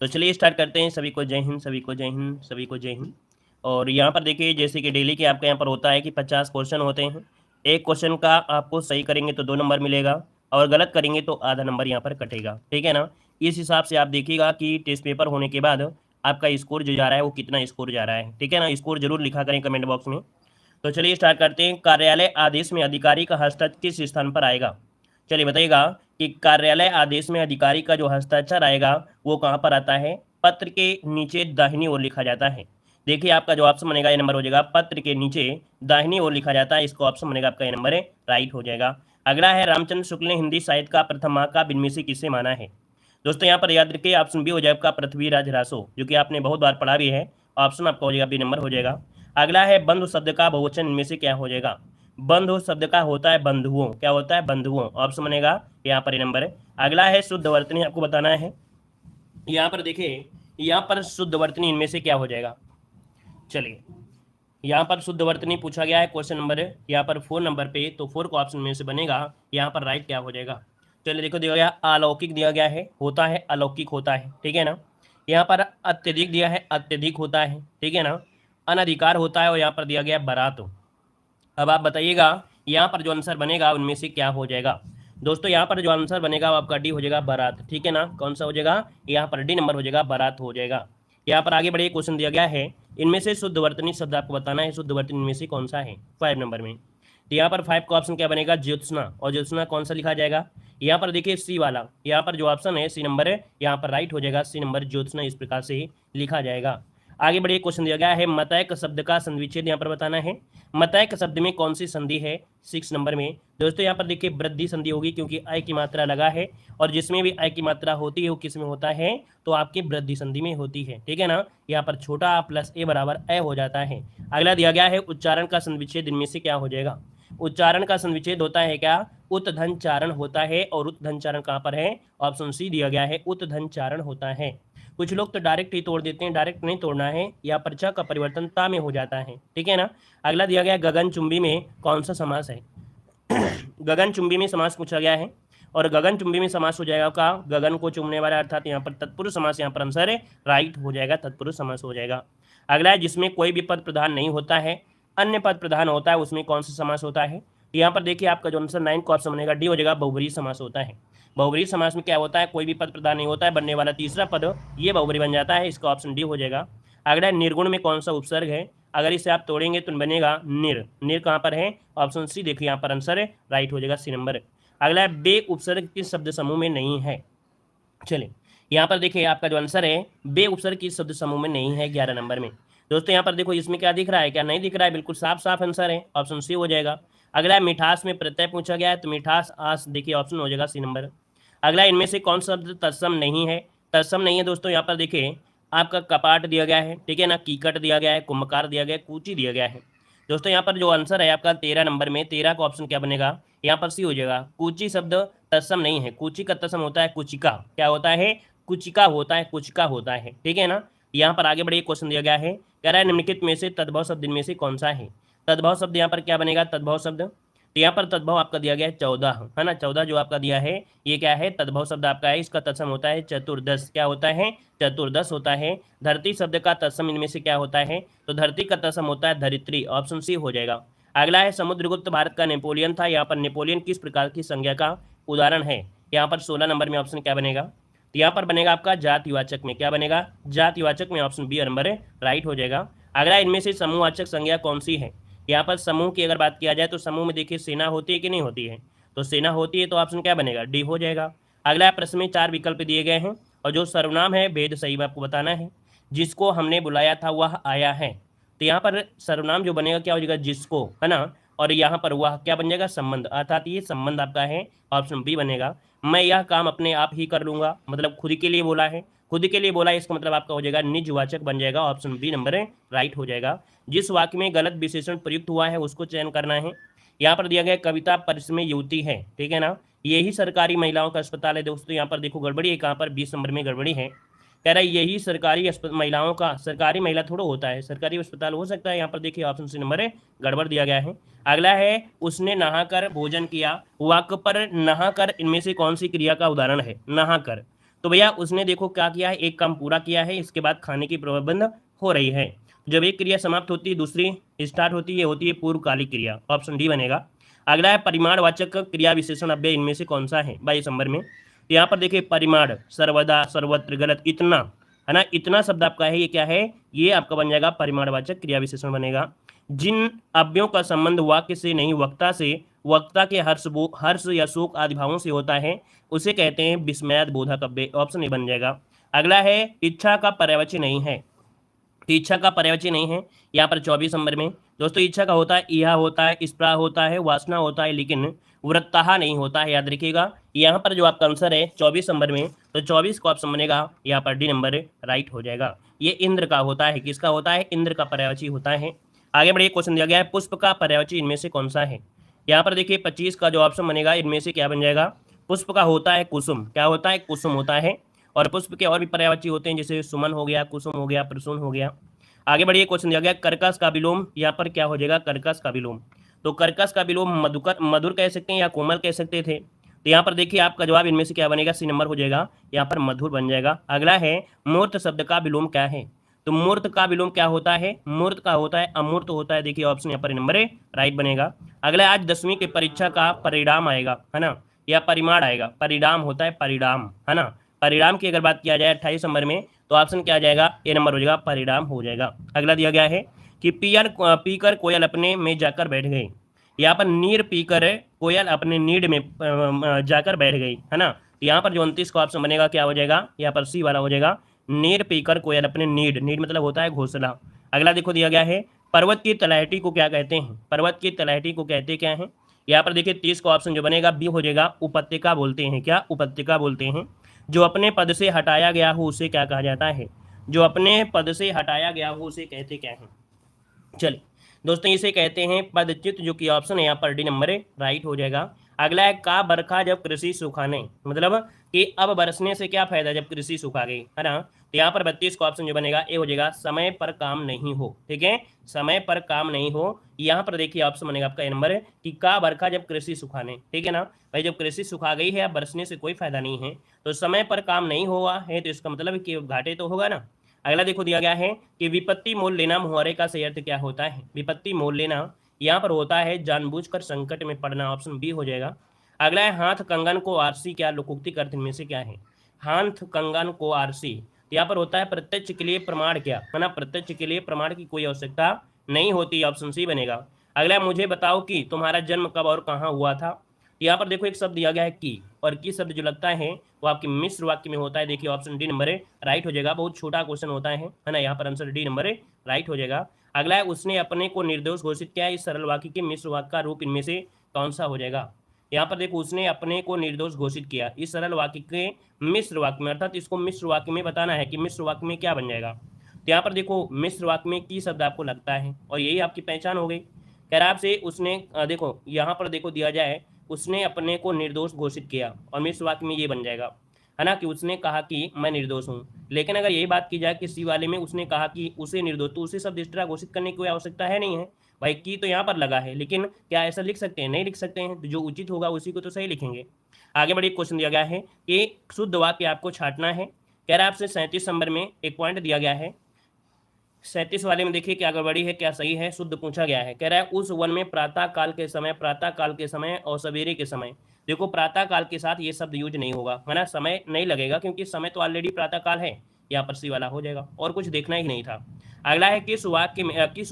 तो चलिए स्टार्ट करते हैं। सभी को जय हिंद, सभी को जय हिंद, सभी को जय हिंद। और यहाँ पर देखिए, जैसे कि डेली के आपके यहाँ पर होता है कि 50 क्वेश्चन होते हैं। एक क्वेश्चन का आपको सही करेंगे तो 2 नंबर मिलेगा, और गलत करेंगे तो आधा नंबर यहाँ पर कटेगा, ठीक है ना। इस हिसाब से आप देखिएगा कि टेस्ट पेपर होने के बाद आपका स्कोर जो जा रहा है वो कितना स्कोर जा रहा है, ठीक है ना। स्कोर जरूर लिखा करें कमेंट बॉक्स में। तो चलिए स्टार्ट करते हैं। कार्यालय आदेश में अधिकारी का हस्ताक्षर किस स्थान पर आएगा? चलिए बताइएगा कि कार्यालय आदेश में अधिकारी का जो हस्ताक्षर आएगा वो कहाँ पर आता है? पत्र के नीचे दाहिनी ओर लिखा जाता है। देखिए आपका जो ऑप्शन बनेगा ये नंबर हो जाएगा, पत्र के नीचे दाहिनी ओर लिखा जाता है, इसको ऑप्शन बनेगा आपका ये नंबर है, राइट हो जाएगा। अगला है, रामचंद्र शुक्ल ने हिंदी साहित्य का प्रथम महाकाव्य इनमें से किसे माना है? दोस्तों यहाँ पर याद रखिए, ऑप्शन बी हो जाएगा आपका पृथ्वीराज रासो, जो कि आपने बहुत बार पढ़ा भी है। ऑप्शन आपका हो जाएगा बी नंबर हो जाएगा। अगला है, बंधु शब्द का बहुवचन इनमें से क्या हो जाएगा? बंधु शब्द का होता है बंधुओं, क्या होता है? बंधुओं, ऑप्शन बनेगा यहाँ पर ये नंबर है। अगला है, शुद्ध वर्तनी आपको बताना है। यहाँ पर देखिए, यहाँ पर शुद्ध वर्तनी इनमें से क्या हो जाएगा? चलिए, यहाँ पर शुद्ध वर्तनी पूछा गया है, क्वेश्चन नंबर है यहाँ पर 4 नंबर पे, तो 4 को ऑप्शन में से बनेगा यहाँ पर राइट क्या हो जाएगा? चलिए देखो, दिया गया अलौकिक, दिया गया है होता है, अलौकिक होता है, ठीक है ना। यहाँ पर अत्यधिक दिया है, अत्यधिक होता है, ठीक है ना। अनधिकार होता है, और यहाँ पर दिया गया बारात। अब आप बताइएगा यहाँ पर जो आंसर बनेगा उनमें से क्या हो जाएगा? दोस्तों यहाँ पर जो आंसर बनेगा वो आपका डी हो जाएगा, बारात, ठीक है ना। कौन सा हो जाएगा? यहाँ पर डी नंबर हो जाएगा, बारात हो जाएगा। यहाँ पर आगे बढ़िए, क्वेश्चन दिया गया है, इनमें से शुद्ध वर्तनी शब्द आपको बताना है, शुद्ध वर्तनी इनमें से कौन सा है? 5 नंबर में। तो यहाँ पर 5 का ऑप्शन क्या बनेगा? ज्योत्सना। और ज्योत्सना कौन सा लिखा जाएगा? यहाँ पर देखिए सी वाला, यहाँ पर जो ऑप्शन है सी नंबर है, यहाँ पर राइट हो जाएगा, सी नंबर ज्योत्सना इस प्रकार से लिखा जाएगा। आगे बढ़िए, क्वेश्चन दिया गया है, मतैक शब्द का संविच्छेद यहाँ पर बताना है। मतैक शब्द में कौन सी संधि है? 6 नंबर में। दोस्तों यहाँ पर देखिए वृद्धि संधि होगी, क्योंकि अय की मात्रा लगा है, और जिसमें भी अय की मात्रा होती है वो किस में होता है? तो आपकी वृद्धि संधि में होती है, ठीक है ना। यहाँ पर छोटा आ प्लस ए बराबर अय हो जाता है। अगला दिया गया है, उच्चारण का संविच्छेद इनमें से क्या हो जाएगा? उच्चारण का संविच्छेद होता है क्या? उत्धन चारण होता है, और उत्धन चारण कहाँ पर है? ऑप्शन सी दिया गया है, उत्धन चारण होता है। कुछ लोग तो डायरेक्ट ही तोड़ देते हैं, डायरेक्ट नहीं तोड़ना है, या पर्चा का परिवर्तन ता में हो जाता है, ठीक है ना। अगला दिया गया, गगनचुंबी में कौन सा समास है? गगनचुंबी में समास पूछा गया है, और गगनचुंबी में समास हो जाएगा का गगन को चुमने वाला, अर्थात यहाँ पर तत्पुरुष समास यहाँ पर आंसर है, राइट हो जाएगा, तत्पुरुष समास हो जाएगा। अगला है, जिसमें कोई भी पद प्रधान नहीं होता है, अन्य पद प्रधान होता है, उसमें कौन सा समास होता है? यहाँ पर देखिए आपका जो आंसर 9 का ऑप्शन बनेगा, डी हो जाएगा, बहुब्रीहि समास होता है। बहुब्रीहि समास में क्या होता है? कोई भी पद प्रधान नहीं होता है, बनने वाला तीसरा पद ये बहुब्रीहि बन जाता है, इसका ऑप्शन डी हो जाएगा। अगला निर्गुण में कौन सा उपसर्ग है? अगर इसे आप तोड़ेंगे तो बनेगा निर। निर कहाँ पर है? ऑप्शन सी देखिए यहाँ पर आंसर है, राइट हो जाएगा, सी नंबर। अगला है, बे उपसर्ग किस शब्द समूह में नहीं है? चलिए यहाँ पर देखिए आपका जो आंसर है, बे उपसर्ग किस शब्द समूह में नहीं है, 11 नंबर में। दोस्तों यहाँ पर देखो, इसमें क्या दिख रहा है, क्या नहीं दिख रहा है? बिल्कुल साफ साफ आंसर है, ऑप्शन सी हो जाएगा। अगला मिठास में प्रत्यय पूछा गया है, तो मिठास आस देखिए ऑप्शन हो जाएगा, सी नंबर। अगला, इनमें से कौन सा शब्द तत्सम नहीं है? तत्सम नहीं है दोस्तों, यहाँ पर देखिए आपका कपाट दिया गया है, ठीक है ना, कीकट दिया गया है, कुंभकार दिया गया है, कूची दिया गया है। दोस्तों यहाँ पर जो आंसर है आपका 13 नंबर में, 13 का ऑप्शन क्या बनेगा? यहाँ पर सी हो जाएगा। कूची शब्द तत्सम नहीं है, कूची का तत्सम होता है कुचिका, क्या होता है? कुचिका होता है, कुचिका होता है, ठीक है ना। यहाँ पर आगे बढ़िए, क्वेश्चन दिया गया है, कह रहा है निम्नलिखित में से तद्भव शब्द इनमें से कौन सा है? तद्भव शब्द यहाँ पर क्या बनेगा? तद्भव शब्द, तो यहाँ पर तद्भव आपका दिया गया है 14, है ना, 14 जो आपका दिया है ये क्या है? तद्भव शब्द आपका है, इसका तत्सम होता है चतुर्दश, क्या होता है? चतुर्दश होता है। धरती शब्द का तत्सम इनमें से क्या होता है? तो धरती का तत्सम होता है धरित्री, ऑप्शन सी हो जाएगा। अगला है, समुद्रगुप्त भारत का नेपोलियन था, यहाँ पर नेपोलियन किस प्रकार की संज्ञा का उदाहरण है? यहाँ पर 16 नंबर में ऑप्शन क्या बनेगा? तो यहाँ पर बनेगा आपका जातिवाचक में, क्या बनेगा? जातिवाचक में, ऑप्शन बी नंबर है, राइट हो जाएगा। अगला, इनमें से समूहवाचक संज्ञा कौन सी है? यहाँ पर समूह की अगर बात किया जाए तो समूह में देखिए सेना होती है कि नहीं होती है? तो सेना होती है, तो ऑप्शन क्या बनेगा? डी हो जाएगा। अगला प्रश्न में 4 विकल्प दिए गए हैं, और जो सर्वनाम है भेद सही आपको बताना है। जिसको हमने बुलाया था वह आया है, तो यहाँ पर सर्वनाम जो बनेगा क्या हो जाएगा? जिसको, है ना, और यहाँ पर वह क्या बन जाएगा? संबंध, अर्थात ये संबंध आपका है, ऑप्शन बी बनेगा। मैं यह काम अपने आप ही कर लूंगा, मतलब खुद के लिए बोला है, खुद के लिए बोला है, इसका मतलब आपका हो जाएगा निजवाचक बन जाएगा, ऑप्शन बी नंबर है, राइट हो जाएगा। जिस वाक्य में गलत विशेषण प्रयुक्त हुआ है उसको चयन करना है। यहाँ पर दिया गया कविता परिश्रमी युवती है, ठीक है ना, यही सरकारी महिलाओं का अस्पताल है। दोस्तों यहाँ पर देखो गड़बड़ी है, कहाँ पर? 20 नंबर में गड़बड़ी है, कह रहा है यही सरकारी महिलाओं का, सरकारी महिला थोड़ा होता है, सरकारी अस्पताल हो सकता है। यहाँ पर देखिए ऑप्शन सी नंबर है, गड़बड़ दिया गया है। अगला है, उसने नहाकर भोजन किया, वाक्य पर नहाकर इनमें से कौन सी क्रिया का उदाहरण है? नहाकर, तो भैया उसने देखो क्या किया है, एक काम पूरा किया है, इसके बाद खाने की प्रबंध हो रही है। जब एक क्रिया समाप्त होती है दूसरी स्टार्ट होती है, होती है पूर्वकालिक क्रिया, ऑप्शन डी बनेगा। अगला है परिमाणवाचक क्रिया विशेषण अव्यय इनमें से कौन सा है 22 नंबर में। तो यहाँ पर देखिए परिमाण, सर्वदा, सर्वत्र, गलत, इतना, है ना, इतना शब्द आपका है, ये क्या है, ये आपका बन जाएगा परिमाणवाचक क्रिया विशेषण बनेगा। जिन अव्ययों का संबंध वाक्य से नहीं वक्ता से, वक्ता के हर्ष या शोक आदि भावों से होता है, उसे कहते हैं विस्मयाद बोधक अव्यय, ऑप्शन ए बन जाएगा। अगला है इच्छा का पर्यायवाची नहीं है, तो इच्छा का पर्यायवाची नहीं है यहाँ पर 24 नंबर में। दोस्तों इच्छा का होता है इहा होता है, स्प्रा होता है, वासना होता है, लेकिन वृत्तः नहीं होता है, याद रखिएगा। यहाँ पर जो आपका आंसर है 24 नंबर में, तो 24 का ऑप्शन बनेगा यहाँ पर डी नंबर राइट हो जाएगा। ये इंद्र का होता है, किसका होता है, इंद्र का पर्यायवाची होता है। आगे बढ़िए, क्वेश्चन दिया गया है पुष्प का पर्यायवाची इनमें से कौन सा है। यहाँ पर देखिए 25 का जो ऑप्शन बनेगा इनमें से क्या बन जाएगा, पुष्प का होता है कुसुम, क्या होता है, कुसुम होता है। और पुष्प के और भी पर्यायवाची होते हैं, जैसे सुमन हो गया, कुसुम हो गया, प्रसून हो गया। आगे बढ़िए, क्वेश्चन दिया गया कर्कश का विलोम, यहाँ पर क्या हो जाएगा, कर्कश का विलोम। तो कर्कश का विलोम मधुकर, मधुर कह सकते हैं या कोमल कह सकते थे। तो यहाँ पर देखिए आपका जवाब इनमें से क्या बनेगा, सी नंबर हो जाएगा, यहाँ पर मधुर बन जाएगा। अगला है मूर्त शब्द का विलोम क्या है। तो मूर्त का विलोम क्या होता है, मूर्त का होता है अमूर्त होता है, देखिए ऑप्शन यहाँ पर नंबर राइट बनेगा। अगला आज 10वीं की परीक्षा का परिणाम आएगा, है ना, या परिमाण आएगा, परिणाम होता है परिणाम, है ना। परिणाम की अगर बात किया जाए 28 नंबर में, तो ऑप्शन क्या आ जाएगा, ए नंबर हो जाएगा, परिणाम हो जाएगा। अगला दिया गया है कि पीकर कोयल अपने में जाकर बैठ गई, यहाँ पर नीर पीकर कोयल अपने नीड में जाकर बैठ गई, है ना। तो यहाँ पर जो 29 का ऑप्शन बनेगा क्या हो जाएगा, यहाँ पर सी वाला हो जाएगा, नीर पीकर कोयल अपने नीड, नीड मतलब होता है घोंसला। अगला देखो दिया गया है पर्वत की तलहटी को क्या कहते हैं, पर्वत की तलहटी को कहते क्या है। यहाँ पर देखिए 30 का ऑप्शन जो बनेगा बी हो जाएगा, उपत्यका बोलते हैं, क्या, उपत्यका बोलते हैं। जो अपने पद से हटाया गया हो उसे क्या कहा जाता है, जो अपने पद से हटाया गया हो उसे कहते क्या है। चलिए दोस्तों इसे कहते हैं पदच्युत, जो कि ऑप्शन है यहाँ पर डी नंबर राइट हो जाएगा। अगला है का बरखा जब कृषि सुखाने, मतलब कि अब बरसने से क्या फायदा जब कृषि सुखा गई, है ना। तो यहाँ पर 32 का ऑप्शन जो बनेगा ए हो जाएगा, समय पर काम नहीं हो, ठीक है, समय पर काम नहीं हो। यहाँ पर देखिए ऑप्शन बनेगा आपका ए नंबर कि का बरखा जब कृषि सुखाने, ठीक है ना भाई, जब कृषि सुखा गई है अब बरसने से कोई फायदा नहीं है, तो समय पर काम नहीं हुआ है, तो इसका मतलब कि घाटे तो होगा ना। अगला देखो दिया गया है कि विपत्ति मोल लेना मुहावरे का सही अर्थ क्या होता है। विपत्ति मोल लेना यहाँ पर होता है जानबूझकर संकट में पड़ना, ऑप्शन बी हो जाएगा। अगला है हाथ कंगन को आरसी, क्या लोकोक्ति अर्थ में से क्या है, हाथ कंगन को आरसी। तो यहाँ पर होता है प्रत्यक्ष के लिए प्रमाण, क्या है ना, प्रत्यक्ष के लिए प्रमाण की कोई आवश्यकता नहीं होती, ऑप्शन सी बनेगा। अगला मुझे बताओ कि तुम्हारा जन्म कब और कहाँ हुआ था। यहाँ पर देखो एक शब्द दिया गया है की, और की शब्द जो लगता है वो आपके मिश्र वाक्य में होता है, देखिए ऑप्शन डी नंबर राइट हो जाएगा। बहुत छोटा क्वेश्चन होता है ना, यहाँ पर आंसर डी नंबर राइट हो जाएगा। अगला है उसने अपने को निर्दोष घोषित किया, इस सरल वाक्य के मिश्र वाक्य का रूप इनमें से कौन सा हो जाएगा। यहाँ पर देखो उसने अपने को निर्दोष घोषित किया, इस सरल वाक्य के मिश्र वाक्य में, अर्थात इसको मिश्र वाक्य में बताना है कि मिश्र वाक्य में क्या बन जाएगा। तो यहाँ पर देखो मिश्र वाक्य में की शब्द आपको लगता है, और यही आपकी पहचान हो गई। कह रहा आपसे उसने देखो यहाँ पर देखो दिया जाए उसने अपने को निर्दोष घोषित किया, और मिश्र वाक्य में ये बन जाएगा, है ना, कि उसने कहा कि मैं निर्दोष हूँ। लेकिन अगर यही बात की जाए कि सी वाले में उसने कहा कि उसे निर्दोष, तो उसे शब्द इस तरह घोषित करने की कोई आवश्यकता है नहीं है भाई, की तो यहाँ पर लगा है, लेकिन क्या ऐसा लिख सकते हैं, नहीं लिख सकते हैं, तो जो उचित होगा उसी को तो सही लिखेंगे। आगे बढ़िए, क्वेश्चन दिया गया है कि शुद्ध वाक्य आपको छांटना है। कह रहा है आपसे 37 नंबर में एक पॉइंट दिया गया है, 37 वाले में देखिए क्या गड़बड़ी है क्या सही है, शुद्ध पूछा गया है। कह रहा है उस वन में प्रातः काल के समय, प्रातः काल के समय और सवेरे के समय, देखो प्रातः काल के साथ ये शब्द यूज नहीं होगा, है ना, समय नहीं लगेगा क्योंकि समय तो ऑलरेडी प्रातः काल है, यहाँ पर सी वाला हो जाएगा, और कुछ देखना ही नहीं था। अगला है किस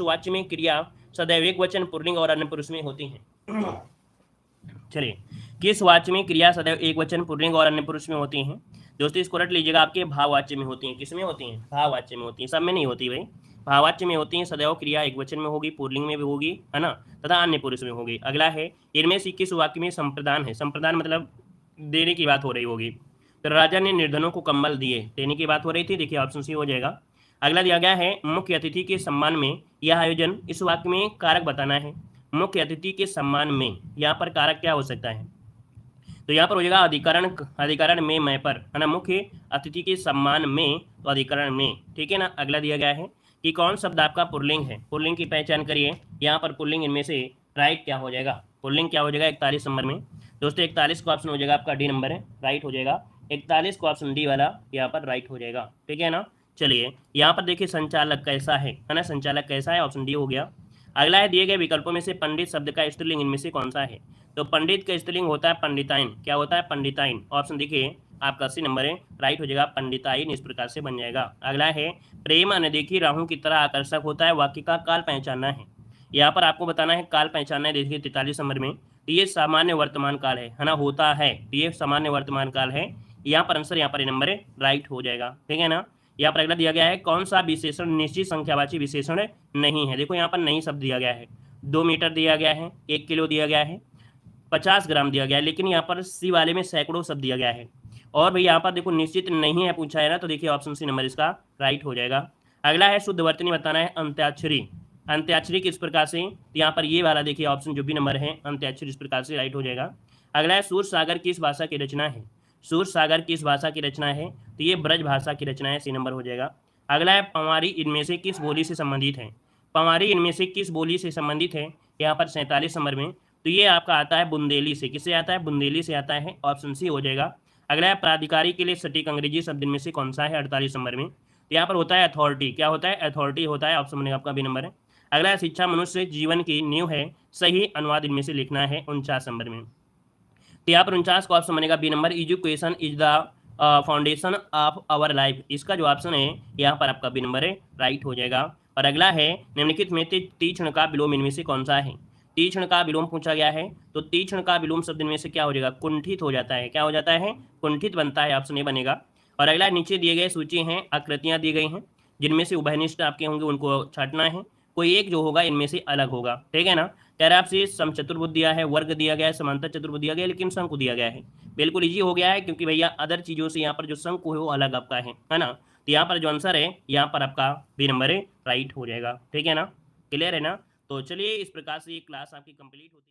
वाक्य में क्रिया सदैव एक वचन पुल्लिंग और अन्य पुरुष में होती है। चलिए किस वाच्य में क्रिया सदैव एक वचन पुल्लिंग और अन्य पुरुष में होती हैं। दोस्तों इसको रट लीजिएगा, आपके भाववाच्य में होती हैं, किस में होती हैं, भाववाच्य में होती हैं, सब में नहीं होती भाई, भाववाच्य में होती हैं। सदैव क्रिया एक वचन में होगी, पुल्लिंग में भी होगी, है ना, तथा अन्य पुरुष में होगी। अगला है इनमें से किस वाक्य में संप्रदान है, संप्रदान मतलब देने की बात हो रही होगी। तो राजा ने निर्धनों को कंबल दिए, देने की बात हो रही थी, देखिए ऑप्शन सी हो जाएगा। अगला दिया गया है मुख्य अतिथि के सम्मान में यह आयोजन, इस वाक्य में कारक बताना है। मुख्य अतिथि के सम्मान में यहाँ पर कारक क्या हो सकता है, तो यहाँ पर हो जाएगा अधिकरण, अधिकरण में मैं पर, है ना, मुख्य अतिथि के सम्मान में, तो अधिकरण में, ठीक है ना। अगला दिया गया है कि कौन शब्द आपका पुल्लिंग है, पुल्लिंग की पहचान करिए। यहाँ पर पुल्लिंग इनमें से राइट क्या हो जाएगा, पुल्लिंग क्या हो जाएगा 41 नंबर में। दोस्तों 41 का ऑप्शन हो जाएगा आपका डी नंबर है, राइट हो जाएगा। 41 को ऑप्शन डी वाला यहाँ पर राइट हो जाएगा। ठीक है ना। चलिए यहाँ पर देखिए संचालक कैसा है ना, संचालक कैसा है, ऑप्शन डी हो गया। अगला है दिए गए विकल्पों में से पंडित शब्द का स्त्रीलिंग इनमें से कौन सा है। तो पंडित का स्त्रीलिंग होता है पंडिताइन। क्या होता है, पंडिताइन। ऑप्शन देखिए आपका 80 नंबर है, राइट हो जाएगा, पंडिताइन इस प्रकार से बन जाएगा। अगला है प्रेम अनदेखी राहु की तरह आकर्षक होता है, वाक्य का काल पहचानना है। यहाँ पर आपको बताना है काल पहचानना है। देखिए 43 नंबर में, तो ये सामान्य वर्तमान काल है ना, होता है, तो ये सामान्य वर्तमान काल है। यहाँ पर आंसर यहाँ पर नंबर है, राइट हो जाएगा। ठीक है ना। यहाँ पर अगला दिया गया है कौन सा विशेषण निश्चित संख्यावाची विशेषण नहीं है। देखो यहाँ पर नहीं शब्द दिया गया है, 2 मीटर दिया गया है, 1 किलो दिया गया है, 50 ग्राम दिया गया है, लेकिन यहाँ पर सी वाले में सैकड़ों शब्द दिया गया है। और भाई यहाँ पर देखो निश्चित नहीं है पूछा है ना, तो देखिए ऑप्शन सी नंबर इसका राइट हो जाएगा। अगला है शुद्ध वर्तनी बताना है अंत्याक्षरी। अंत्याक्षरी किस प्रकार से, तो यहाँ पर ये वाला देखिए ऑप्शन जो भी नंबर है अंत्याक्षरी इस प्रकार से राइट हो जाएगा। अगला है सूर सागर किस भाषा की रचना है। सूर सागर किस भाषा की रचना है, तो ये ब्रज भाषा की रचना है, सी नंबर हो जाएगा। अगला है पंवारी इनमें से किस बोली से संबंधित है। पंवारी इनमें से किस बोली से संबंधित है, यहाँ पर 47 नंबर में, तो ये आपका आता है बुंदेली से। किससे आता है, बुंदेली से आता है, ऑप्शन सी हो जाएगा। अगला है प्राधिकारी के लिए सटीक अंग्रेजी शब्द इनमें से कौन सा है, 48 नंबर में, तो यहाँ पर होता है अथॉरिटी। क्या होता है, अथॉरिटी होता है, ऑप्शन बनेगा आपका बी नंबर है। अगला है शिक्षा मनुष्य जीवन की नींव है, सही अनुवाद इनमें से लिखना है, 49 नंबर में, तो यहाँ पर 49 का ऑप्शन बनेगा B number. Education is the foundation of our life, इसका जो ऑप्शन है यहाँ पर आपका बी नंबर है, राइट हो जाएगा। और अगला है निम्नलिखित में तीक्ष्ण का विलोम इनमें से कौन सा है। तीक्ष्ण का विलोम पूछा गया है, तो तीक्ष्ण का विलोम शब्द इनमें से क्या हो जाएगा, कुंठित हो जाता है। क्या हो जाता है, कुंठित बनता है, ऑप्शन ए बनेगा। और अगला नीचे दिए गए सूची हैं, आकृतियां दी गई हैं, जिनमें से उभयनिष्ठ आपके होंगे उनको छांटना है, कोई एक जो होगा इनमें से अलग होगा। ठीक है ना। कह रहा है आपसे समचतुर्भुज दिया है, वर्ग दिया गया है, समांतर चतुर्भुज दिया गया है, लेकिन शंकु दिया गया है। बिल्कुल इजी हो गया है, क्योंकि भैया अदर चीजों से यहाँ पर जो शंकु है वो अलग आपका है ना। तो यहाँ पर जो आंसर है यहाँ पर आपका बी नंबर है, राइट हो जाएगा। ठीक है ना, क्लियर है ना। तो चलिए इस प्रकार से ये क्लास आपकी कंप्लीट होती है।